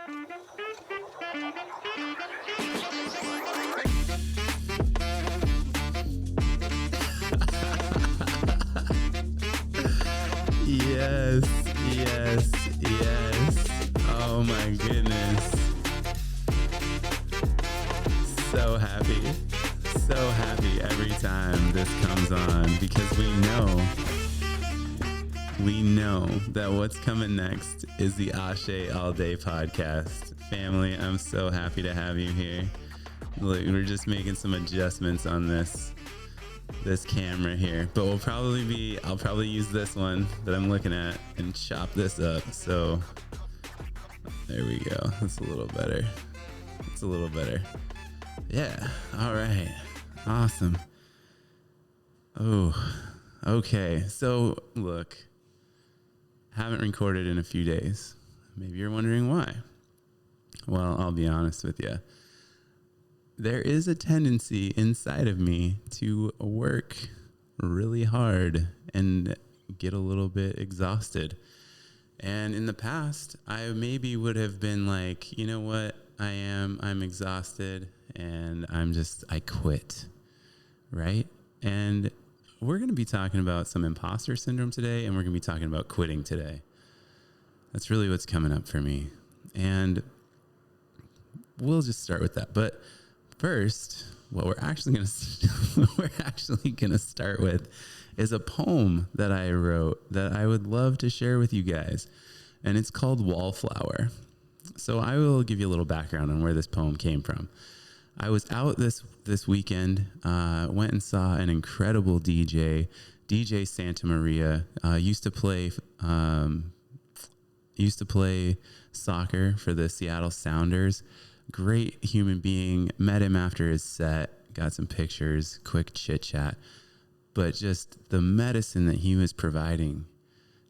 Yes, yes, yes. Oh my goodness. So happy. So happy every time this comes on because we know that what's coming next is the Axé All Day podcast. Family, I'm so happy to have you here. Look, we're just making some adjustments on this camera here, but I'll probably use this one that I'm looking at and chop this up. So there we go. That's a little better. It's a little better. Yeah. All right. Awesome. Oh, okay. So look, haven't recorded in a few days. Maybe you're wondering why. Well, I'll be honest with you. There is a tendency inside of me to work really hard and get a little bit exhausted. And in the past, I maybe would have been like, you know what? I'm exhausted and I quit. Right? And we're going to be talking about some imposter syndrome today, and we're going to be talking about quitting today. That's really what's coming up for me. And we'll just start with that. But first, what we're actually going to start with is a poem that I wrote that I would love to share with you guys. And it's called Wallflower. So I will give you a little background on where this poem came from. I was out this weekend, went and saw an incredible DJ Santa Maria. Used to play soccer for the Seattle Sounders. Great human being. Met him after his set, got some pictures, quick chit chat. But just the medicine that he was providing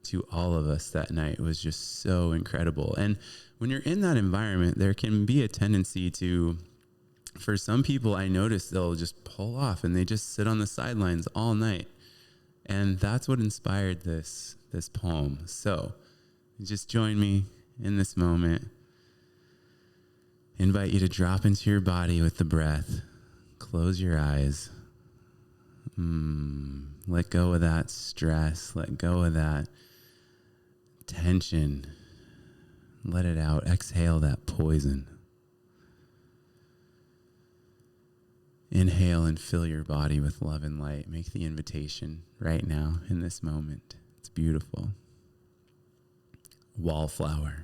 to all of us that night was just so incredible. And when you're in that environment, there can be a tendency to, for some people, I notice they'll just pull off and they just sit on the sidelines all night. And that's what inspired this poem. So just join me in this moment. Invite you to drop into your body with the breath. Close your eyes. Let go of that stress. Let go of that tension. Let it out. Exhale that poison. Inhale and fill your body with love and light. Make the invitation right now in this moment. It's beautiful. Wallflower.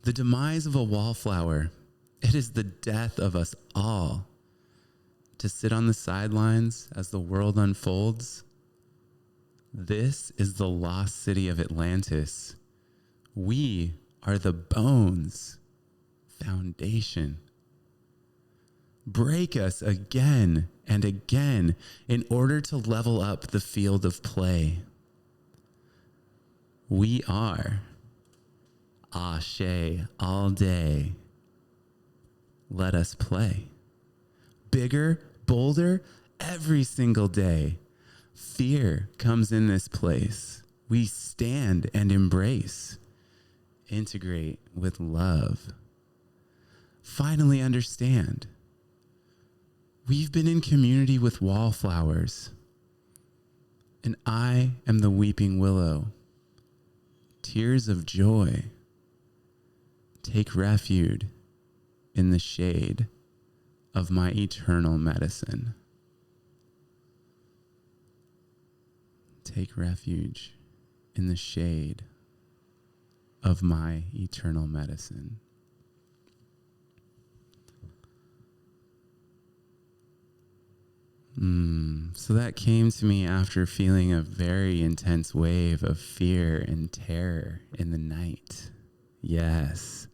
The demise of a wallflower, it is the death of us all. To sit on the sidelines as the world unfolds. This is the lost city of Atlantis. We are the bones, foundation. Break us again and again in order to level up the field of play. We are Axé all day. Let us play. Bigger, bolder, every single day. Fear comes in this place. We stand and embrace. Integrate with love. Finally understand. We've been in community with wallflowers. And I am the weeping willow. Tears of joy. Take refuge in the shade of my eternal medicine. Take refuge in the shade of my eternal medicine. So that came to me after feeling a very intense wave of fear and terror in the night. Yes.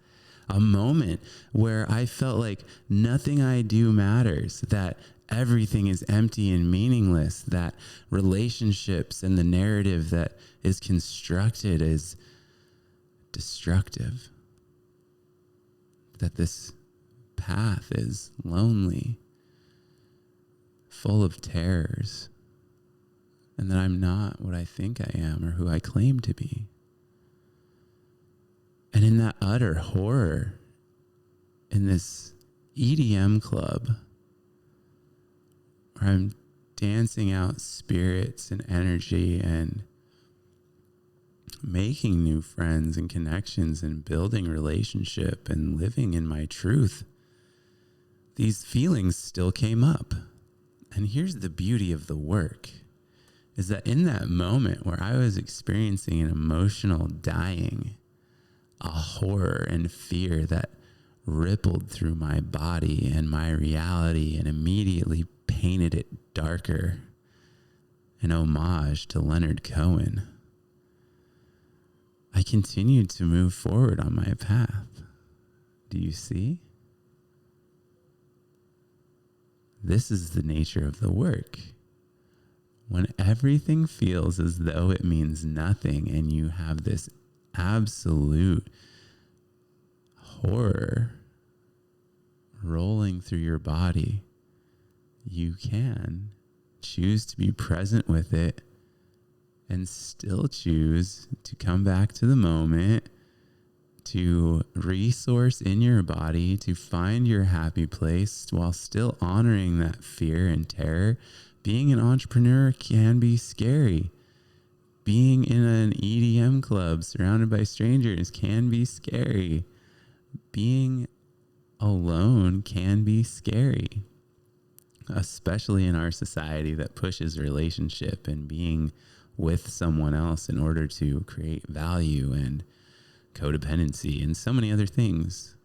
A moment where I felt like nothing I do matters, that everything is empty and meaningless, that relationships and the narrative that is constructed is destructive, that this path is lonely, full of terrors, and that I'm not what I think I am or who I claim to be. And in that utter horror in this EDM club where I'm dancing out spirits and energy and making new friends and connections and building relationship and living in my truth, these feelings still came up. And here's the beauty of the work, is that in that moment where I was experiencing an emotional dying, a horror and fear that rippled through my body and my reality and immediately painted it darker, an homage to Leonard Cohen, I continued to move forward on my path. Do you see? This is the nature of the work. When everything feels as though it means nothing and you have this absolute horror rolling through your body, you can choose to be present with it and still choose to come back to the moment, to resource in your body, to find your happy place while still honoring that fear and terror. Being an entrepreneur can be scary. Being in an EDM club surrounded by strangers can be scary. Being alone can be scary, especially in our society that pushes relationship and being with someone else in order to create value and codependency and so many other things.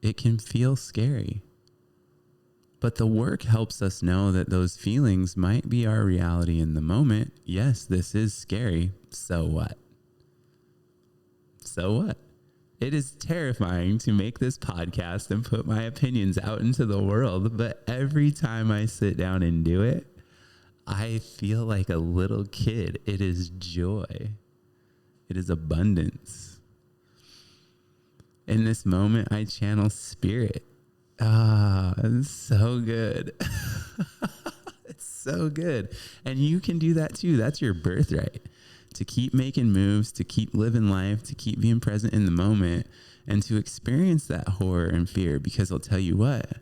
It can feel scary. But the work helps us know that those feelings might be our reality in the moment. Yes, this is scary. So what? So what? It is terrifying to make this podcast and put my opinions out into the world, but every time I sit down and do it, I feel like a little kid. It is joy. It is abundance. In this moment, I channel spirit. It's so good. It's so good. And you can do that too. That's your birthright. To keep making moves, to keep living life, to keep being present in the moment, and to experience that horror and fear. Because I'll tell you what,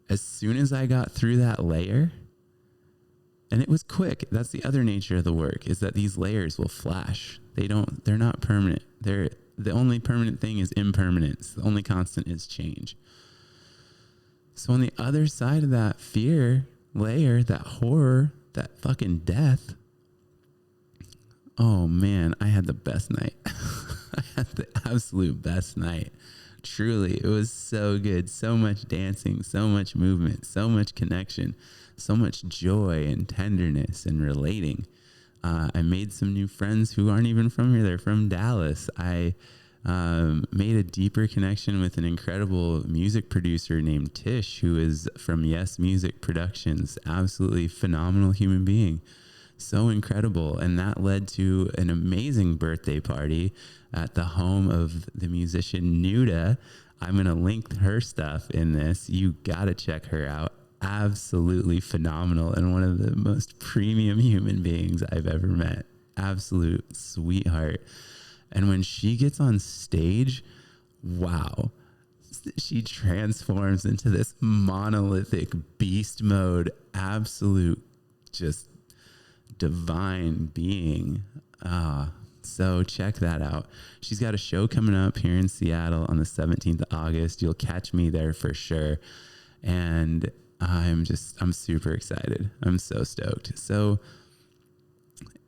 as soon as I got through that layer, and it was quick. That's the other nature of the work, is that these layers will flash. They're not permanent. The only permanent thing is impermanence. The only constant is change. So on the other side of that fear layer, that horror, that fucking death, oh man, I had the best night. I had the absolute best night. Truly, it was so good. So much dancing, so much movement, so much connection, so much joy and tenderness and relating. I made some new friends who aren't even from here. They're from Dallas. I made a deeper connection with an incredible music producer named Tish, who is from Yes Music Productions. Absolutely phenomenal human being. So incredible. And that led to an amazing birthday party at the home of the musician Nuda. I'm going to link her stuff in this. You got to check her out. Absolutely phenomenal and one of the most premium human beings I've ever met. Absolute sweetheart. And when she gets on stage, wow, she transforms into this monolithic beast mode, absolute just divine being. So check that out. She's got a show coming up here in Seattle on the 17th of August. You'll catch me there for sure. And I'm super excited. I'm so stoked. So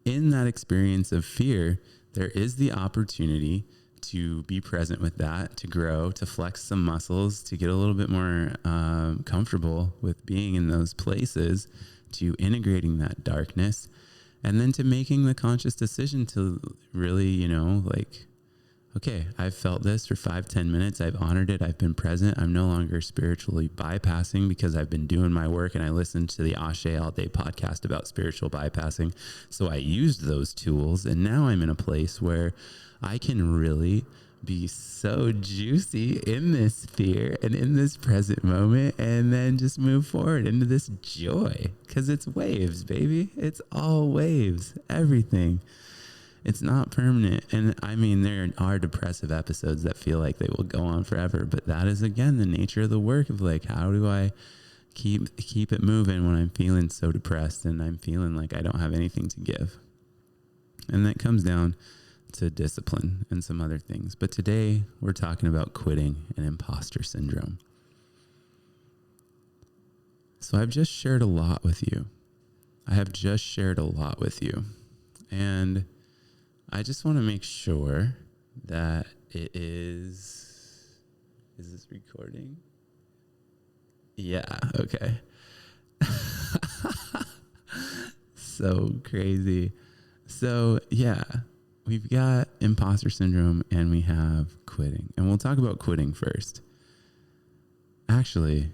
in that experience of fear, there is the opportunity to be present with that, to grow, to flex some muscles, to get a little bit more comfortable with being in those places, to integrating that darkness, and then to making the conscious decision to really, okay, I've felt this for 5-10 minutes. I've honored it. I've been present. I'm no longer spiritually bypassing because I've been doing my work, and I listened to the Axé All Day podcast about spiritual bypassing. So I used those tools, and now I'm in a place where I can really be so juicy in this fear and in this present moment, and then just move forward into this joy, because it's waves, baby. It's all waves, everything. It's not permanent. And I mean, there are depressive episodes that feel like they will go on forever, but that is, again, the nature of the work of like, how do I keep it moving when I'm feeling so depressed and I'm feeling like I don't have anything to give? And that comes down to discipline and some other things. But today we're talking about quitting and imposter syndrome. So I've just shared a lot with you. And I just want to make sure that it is this recording? Yeah. Okay. So crazy. So yeah, we've got imposter syndrome and we have quitting, and we'll talk about quitting first. Actually,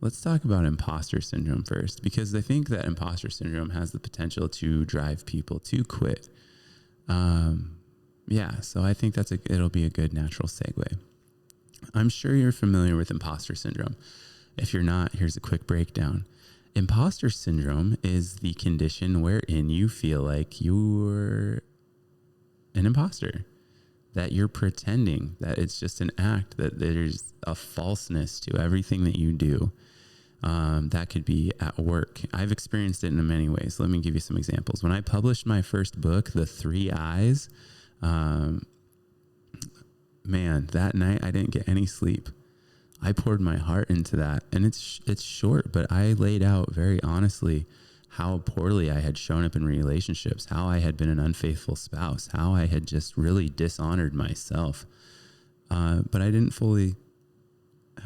let's talk about imposter syndrome first, because I think that imposter syndrome has the potential to drive people to quit. So I think it'll be a good natural segue. I'm sure you're familiar with imposter syndrome. If you're not, here's a quick breakdown. Imposter syndrome is the condition wherein you feel like you're an imposter, that you're pretending, that it's just an act, that there's a falseness to everything that you do. That could be at work. I've experienced it in many ways. Let me give you some examples. When I published my first book, The 3 Eyes, that night I didn't get any sleep. I poured my heart into that, and it's short, but I laid out very honestly how poorly I had shown up in relationships, how I had been an unfaithful spouse, how I had just really dishonored myself. But I didn't fully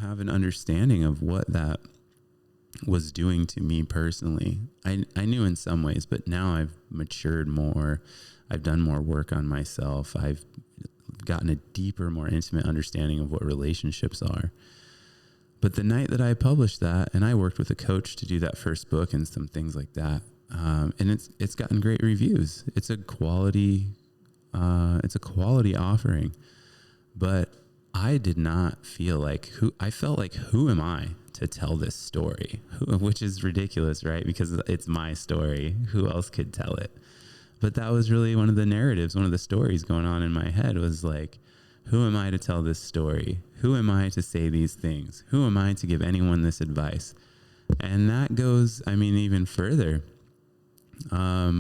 have an understanding of what that was doing to me personally. I knew in some ways, but now I've matured more. I've done more work on myself. I've gotten a deeper, more intimate understanding of what relationships are. But the night that I published that, and I worked with a coach to do that first book and some things like that, and it's gotten great reviews. It's a quality offering, but I did not feel like I felt like, who am I to tell this story? Which is ridiculous, right? Because it's my story. Who else could tell it? But that was really one of the narratives, one of the stories going on in my head was like, who am I to tell this story? Who am I to say these things? Who am I to give anyone this advice? And that goes, even further. I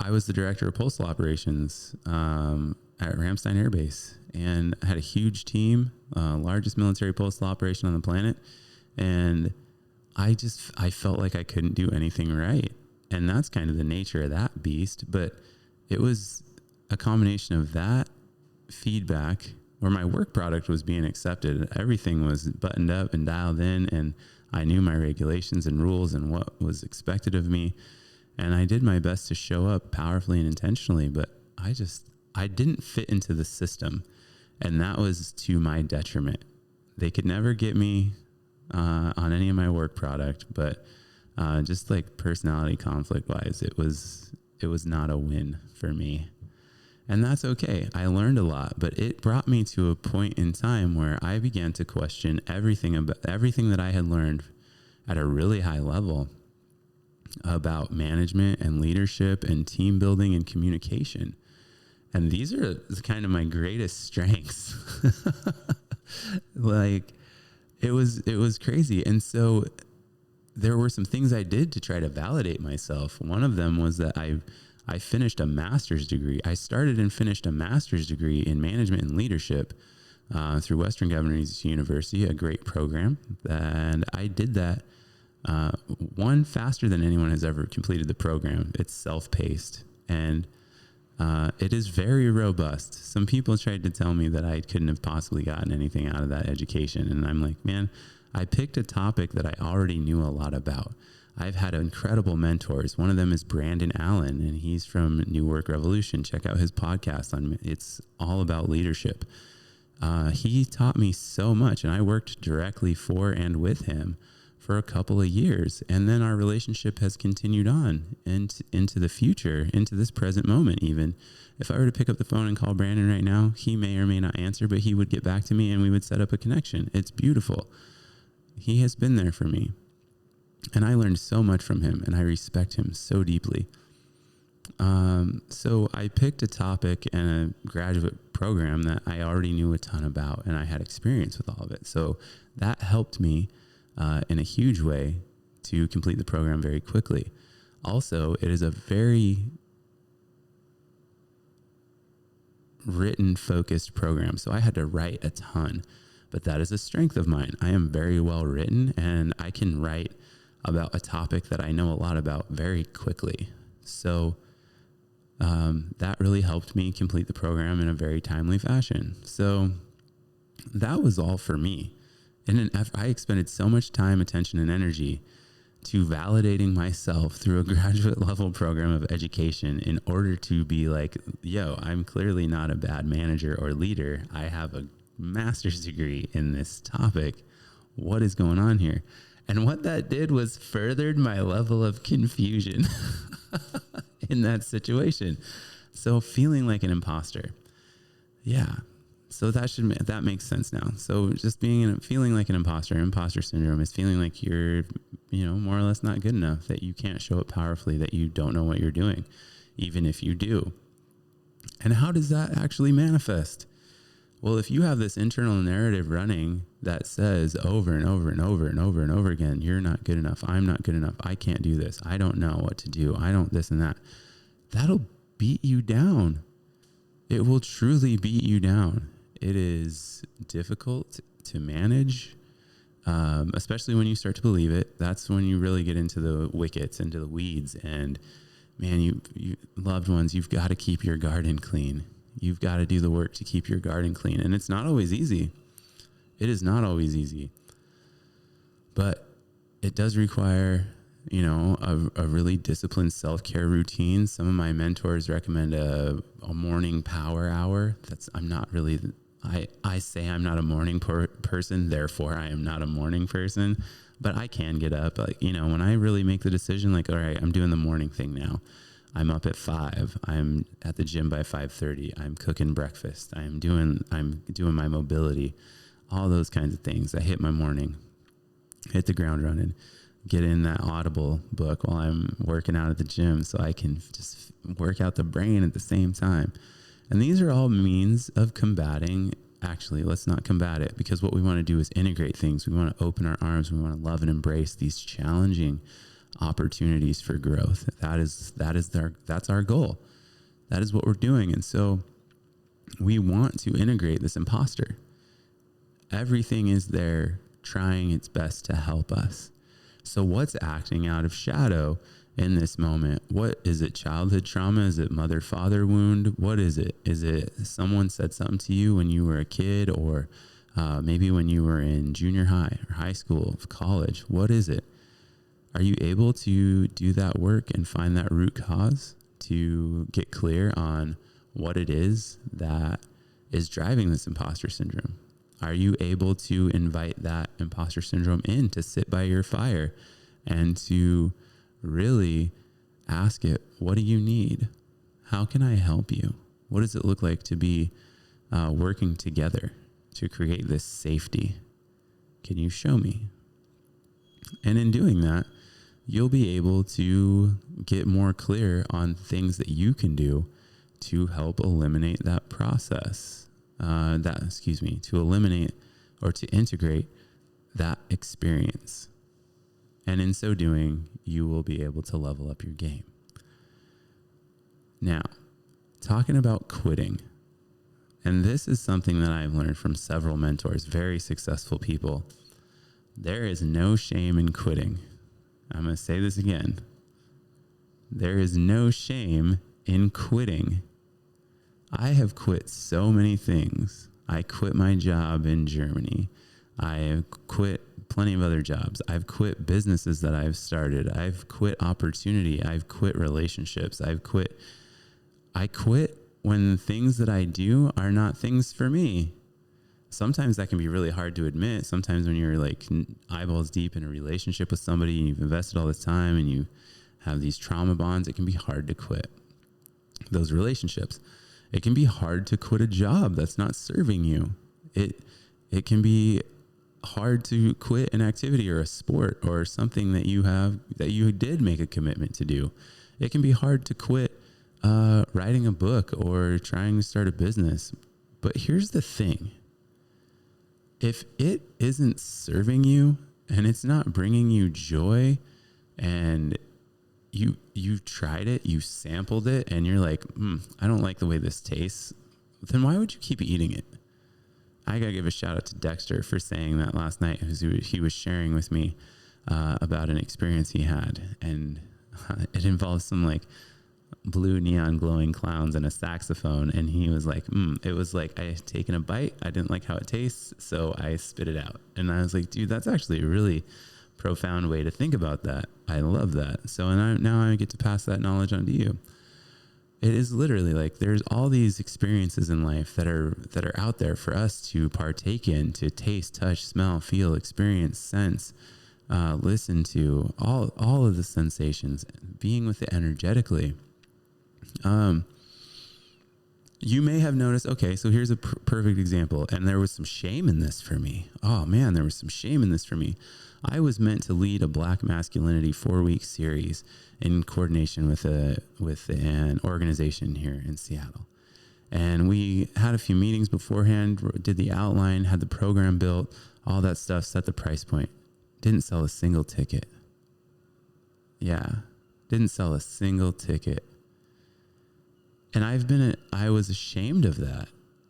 was the director of postal operations at Ramstein Air Base, and I had a huge team, largest military postal operation on the planet. And I felt like I couldn't do anything right. And that's kind of the nature of that beast. But it was a combination of that feedback where my work product was being accepted. Everything was buttoned up and dialed in, and I knew my regulations and rules and what was expected of me. And I did my best to show up powerfully and intentionally, but I didn't fit into the system, and that was to my detriment. They could never get me on any of my work product, but just like personality conflict wise, it was not a win for me. And that's okay. I learned a lot, but it brought me to a point in time where I began to question everything that I had learned at a really high level about management and leadership and team building and communication. And these are kind of my greatest strengths. Like it was crazy. And so there were some things I did to try to validate myself. One of them was that I finished a master's degree. I started and finished a master's degree in management and leadership through Western Governors University, a great program. And I did that faster than anyone has ever completed the program. It's self-paced, and it is very robust. Some people tried to tell me that I couldn't have possibly gotten anything out of that education. And I'm like, man, I picked a topic that I already knew a lot about. I've had incredible mentors. One of them is Brandon Allen, and he's from New Work Revolution. Check out his podcast. It's all about leadership. He taught me so much, and I worked directly for and with him for a couple of years. And then our relationship has continued on into the future, into this present moment even. If I were to pick up the phone and call Brandon right now, he may or may not answer, but he would get back to me and we would set up a connection. It's beautiful. He has been there for me. And I learned so much from him, and I respect him so deeply. So I picked a topic and a graduate program that I already knew a ton about, and I had experience with all of it. So that helped me in a huge way to complete the program very quickly. Also, it is a very written focused program. So I had to write a ton, but that is a strength of mine. I am very well written, and I can write about a topic that I know a lot about very quickly. So that really helped me complete the program in a very timely fashion. So that was all for me. And I expended so much time, attention, and energy to validating myself through a graduate level program of education in order to be like, yo, I'm clearly not a bad manager or leader. I have a master's degree in this topic. What is going on here? And what that did was furthered my level of confusion in that situation. So feeling like an imposter. Yeah. So that makes sense now. So just feeling like an imposter syndrome is feeling like you're, more or less not good enough, that you can't show up powerfully, that you don't know what you're doing, even if you do. And how does that actually manifest? Well, if you have this internal narrative running that says over and over and over and over and over again, you're not good enough, I'm not good enough, I can't do this, I don't know what to do, I don't this and that, that'll beat you down. It will truly beat you down. It is difficult to manage, especially when you start to believe it. That's when you really get into the wickets, into the weeds. And man, you loved ones, you've got to keep your garden clean. You've got to do the work to keep your garden clean. And it's not always easy. It is not always easy. But it does require, a really disciplined self-care routine. Some of my mentors recommend a morning power hour. I say I'm not a morning person, therefore I am not a morning person, but I can get up, when I really make the decision, like, all right, I'm doing the morning thing now. I'm up at 5. I'm at the gym by 5:30. I'm cooking breakfast. I'm doing my mobility, all those kinds of things. I hit my morning, hit the ground running, get in that Audible book while I'm working out at the gym so I can just work out the brain at the same time. And these are all means of combating. Actually, let's not combat it, because what we want to do is integrate things. We want to open our arms. We want to love and embrace these challenging opportunities for growth. That's our goal. That is what we're doing. And so we want to integrate this imposter. Everything is there trying its best to help us. So what's acting out of shadow in this moment? What is it? Childhood trauma? Is it mother-father wound? What is it? Is it someone said something to you when you were a kid, or maybe when you were in junior high or high school, college? What is it? Are you able to do that work and find that root cause to get clear on what it is that is driving this imposter syndrome? Are you able to invite that imposter syndrome in to sit by your fire and to really ask it, what do you need? How can I help you? What does it look like to be working together to create this safety? Can you show me? And in doing that, you'll be able to get more clear on things that you can do to help eliminate that process. To eliminate or to integrate that experience. And in so doing, you will be able to level up your game. Now, talking about quitting, and this is something that I've learned from several mentors, very successful people. There is no shame in quitting. I'm going to say this again. There is no shame in quitting. I have quit so many things. I quit my job in Germany. I have quit plenty of other jobs. I've quit businesses that I've started. I've quit opportunity. I've quit relationships. I quit when the things that I do are not things for me. Sometimes that can be really hard to admit. Sometimes when you're like eyeballs deep in a relationship with somebody and you've invested all this time and you have these trauma bonds, it can be hard to quit those relationships. It can be hard to quit a job that's not serving you. It can be hard to quit an activity or a sport or something that you did make a commitment to do. It can be hard to quit writing a book or trying to start a business. But here's the thing. If it isn't serving you and it's not bringing you joy, and you've tried it, you sampled it, and you're like, I don't like the way this tastes, then why would you keep eating it? I got to give a shout out to Dexter for saying that last night. He was sharing with me about an experience he had, and it involves some like blue neon glowing clowns and a saxophone. And he was like, it was like I had taken a bite. I didn't like how it tastes, so I spit it out. And I was like, dude, that's actually a really profound way to think about that. I love that. So now I get to pass that knowledge on to you. It is literally like there's all these experiences in life that are out there for us to partake in, to taste, touch, smell, feel, experience, sense, listen to, all of the sensations, being with it energetically. You may have noticed, okay, so here's a perfect example. And there was some shame in this for me. Oh man, there was some shame in this for me. I was meant to lead a Black Masculinity 4-week series in coordination with an organization here in Seattle. And we had a few meetings beforehand, did the outline, had the program built, all that stuff, set the price point. Didn't sell a single ticket. Yeah, didn't sell a single ticket. And I was ashamed of that.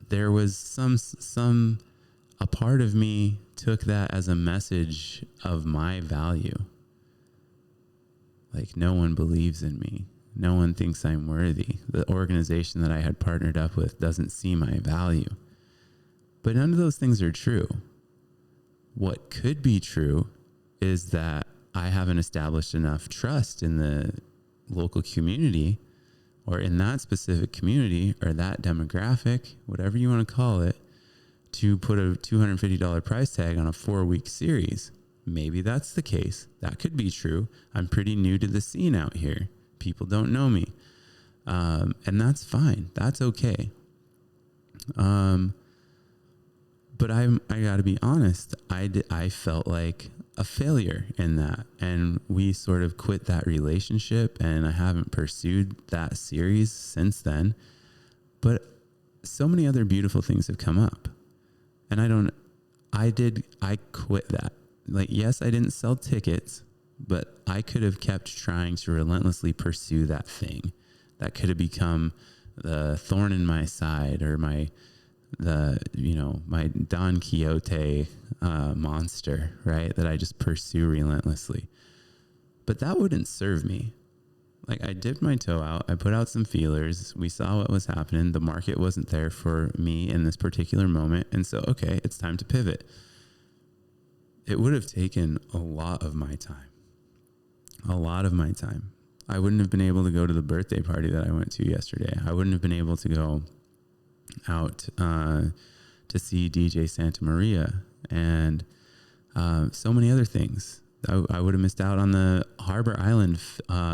There was a part of me took that as a message of my value. Like, no one believes in me. No one thinks I'm worthy. The organization that I had partnered up with doesn't see my value. But none of those things are true. What could be true is that I haven't established enough trust in the local community, or in that specific community, or that demographic, whatever you want to call it, to put a $250 price tag on a 4-week series. Maybe that's the case. That could be true. I'm pretty new to the scene out here. People don't know me. And that's fine. That's okay. But I got to be honest. I felt like a failure in that. And we sort of quit that relationship, and I haven't pursued that series since then. But so many other beautiful things have come up. And I quit that. Like, yes, I didn't sell tickets, but I could have kept trying to relentlessly pursue that thing. That could have become the thorn in my side, or my Don Quixote monster, right? That I just pursue relentlessly. But that wouldn't serve me. Like, I dipped my toe out. I put out some feelers. We saw what was happening. The market wasn't there for me in this particular moment. And so, okay, it's time to pivot. It would have taken a lot of my time. A lot of my time. I wouldn't have been able to go to the birthday party that I went to yesterday. I wouldn't have been able to go out to see DJ Santa Maria, and so many other things. I would have missed out on the Harbor Island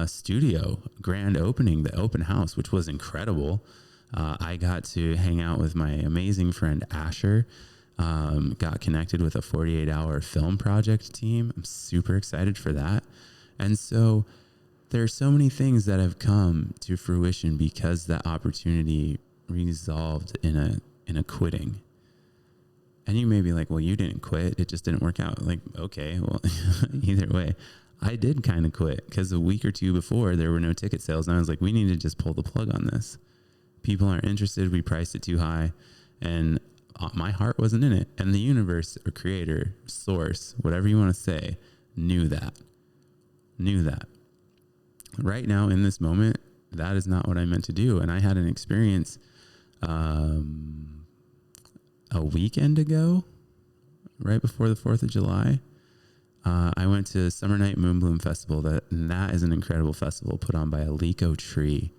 studio grand opening, the open house, which was incredible. I got to hang out with my amazing friend Asher, got connected with a 48-hour film project team. I'm super excited for that. And so there are so many things that have come to fruition because that opportunity resolved in a quitting. And you may be like, well, you didn't quit. It just didn't work out. Like, okay, well, either way, I did kind of quit, because a week or two before there were no ticket sales. And I was like, we need to just pull the plug on this. People aren't interested. We priced it too high, and my heart wasn't in it. And the universe, or creator, source, whatever you want to say, knew that. Right now in this moment, that is not what I meant to do. And I had an experience a weekend ago, right before the 4th of July. I went to Summer Night Moonbloom Festival. That is an incredible festival put on by Aliko Tree.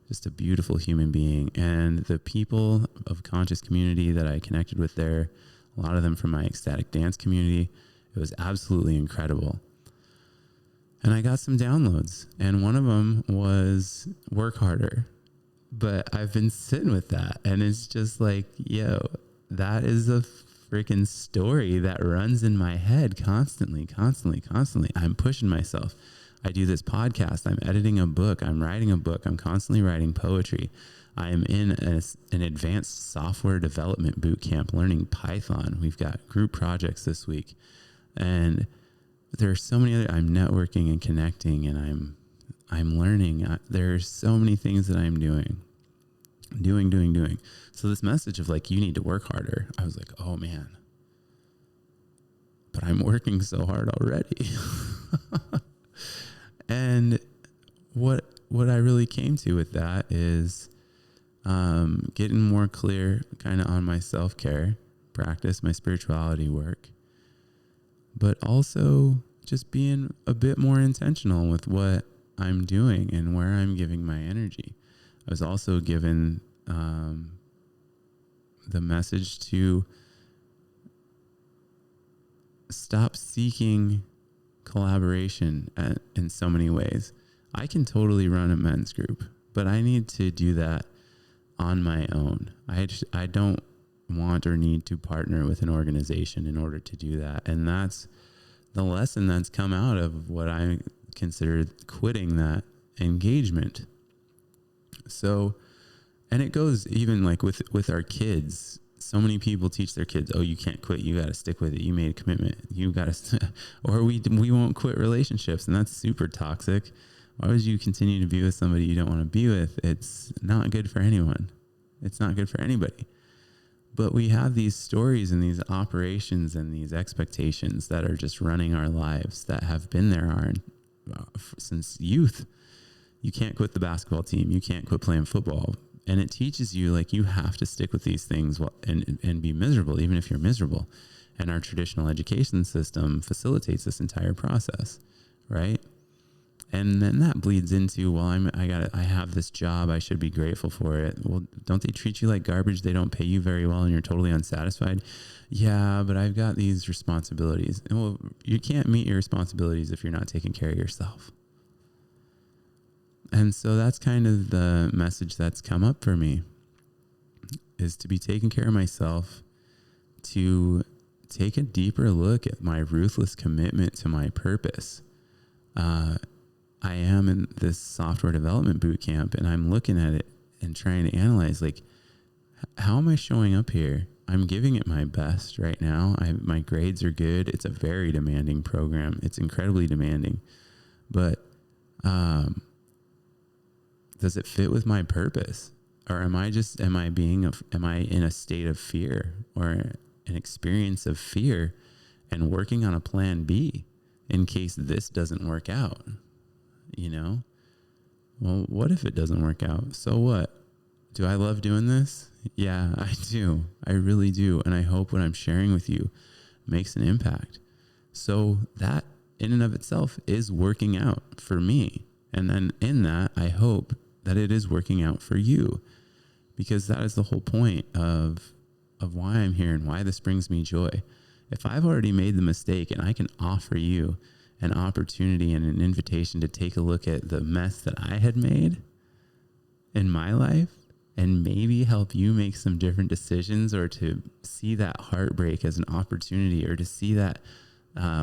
Just a beautiful human being. And the people of conscious community that I connected with there, a lot of them from my ecstatic dance community, it was absolutely incredible. And I got some downloads, and one of them was work harder. But I've been sitting with that, and it's just like, yo, that is a freaking story that runs in my head constantly. I'm pushing myself. I do this podcast. I'm editing a book. I'm writing a book. I'm constantly writing poetry. I am in an advanced software development boot camp learning Python. We've got group projects this week. And there are so many other, I'm networking and connecting, and I'm learning. There's so many things that I'm doing. So this message of like, you need to work harder. I was like, oh man, but I'm working so hard already. And what I really came to with that is getting more clear kind of on my self-care practice, my spirituality work, but also just being a bit more intentional with what I'm doing and where I'm giving my energy. I was also given the message to stop seeking collaboration in so many ways. I can totally run a men's group, but I need to do that on my own. I don't want or need to partner with an organization in order to do that. And that's the lesson that's come out of what I consider quitting that engagement. So, and it goes even like with our kids. So many people teach their kids, oh, you can't quit. You got to stick with it. You made a commitment. You got to, or we won't quit relationships. And that's super toxic. Why would you continue to be with somebody you don't want to be with? It's not good for anyone. It's not good for anybody. But we have these stories and these operations and these expectations that are just running our lives that have been there since youth. You can't quit the basketball team. You can't quit playing football. And it teaches you like you have to stick with these things and be miserable, even if you're miserable. And our traditional education system facilitates this entire process, right? And then that bleeds into, well, I have this job. I should be grateful for it. Well, don't they treat you like garbage? They don't pay you very well and you're totally unsatisfied. Yeah, but I've got these responsibilities. And well, you can't meet your responsibilities if you're not taking care of yourself. And so that's kind of the message that's come up for me, is to be taking care of myself, to take a deeper look at my ruthless commitment to my purpose. I am in this software development boot camp, and I'm looking at it and trying to analyze, like, how am I showing up here? I'm giving it my best right now. My grades are good. It's a very demanding program. It's incredibly demanding, but does it fit with my purpose? Or am I in a state of fear or an experience of fear and working on a plan B in case this doesn't work out? You know, well, what if it doesn't work out? So what? Do I love doing this? Yeah, I do. I really do. And I hope what I'm sharing with you makes an impact. So that in and of itself is working out for me. And then in that, I hope that it is working out for you, because that is the whole point of why I'm here and why this brings me joy. If I've already made the mistake and I can offer you an opportunity and an invitation to take a look at the mess that I had made in my life and maybe help you make some different decisions, or to see that heartbreak as an opportunity, or to see that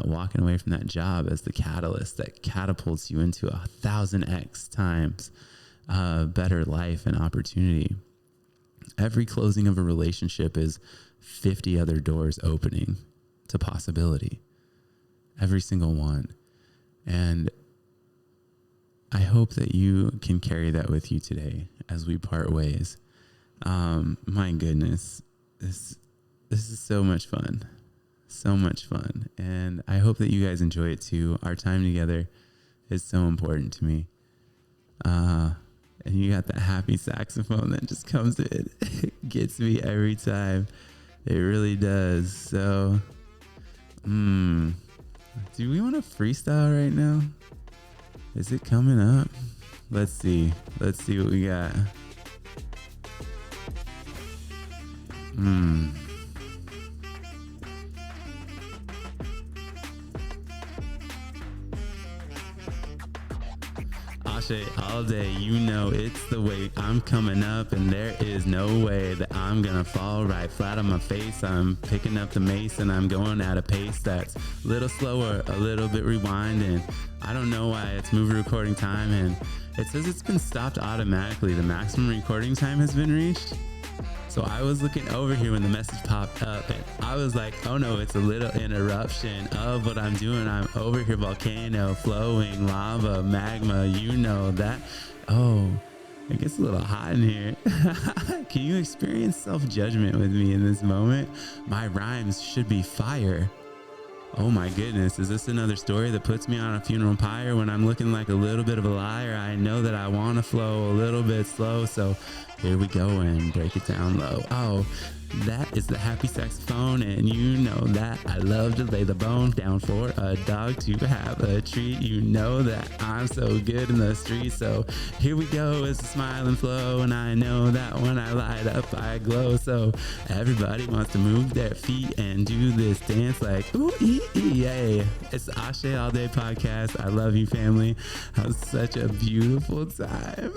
walking away from that job as the catalyst that catapults you into 1,000x times better life and opportunity. Every closing of a relationship is 50 other doors opening to possibility. Every single one. And I hope that you can carry that with you today as we part ways. My goodness, this is so much fun. So much fun. And I hope that you guys enjoy it too. Our time together is so important to me. And you got that happy saxophone that just comes in. It gets me every time. It really does. So, do we want to freestyle right now? Is it coming up? Let's see. Let's see what we got. Axé All Day. You know it's the way I'm coming up, and there is no way that I'm gonna fall right flat on my face. I'm picking up the mace and I'm going at a pace that's a little slower, a little bit rewinding. I don't know why it's movie recording time, and it says it's been stopped automatically. The maximum recording time has been reached. So I was looking over here when the message popped up, and I was like, oh no, it's a little interruption of what I'm doing. I'm over here, volcano, flowing, lava, magma, you know that. Oh, it gets a little hot in here. Can you experience self-judgment with me in this moment? My rhymes should be fire. Oh my goodness, is this another story that puts me on a funeral pyre when I'm looking like a little bit of a liar? I know that I want to flow a little bit slow, so here we go and break it down low. Oh, that is the happy saxophone, and you know that I love to lay the bone down for a dog to have a treat. You know that I'm so good in the street, so here we go. It's a smile and flow, and I know that when I light up, I glow. So everybody wants to move their feet and do this dance like ooh, yay. It's the Axé All Day podcast. I love you, family. Have such a beautiful time.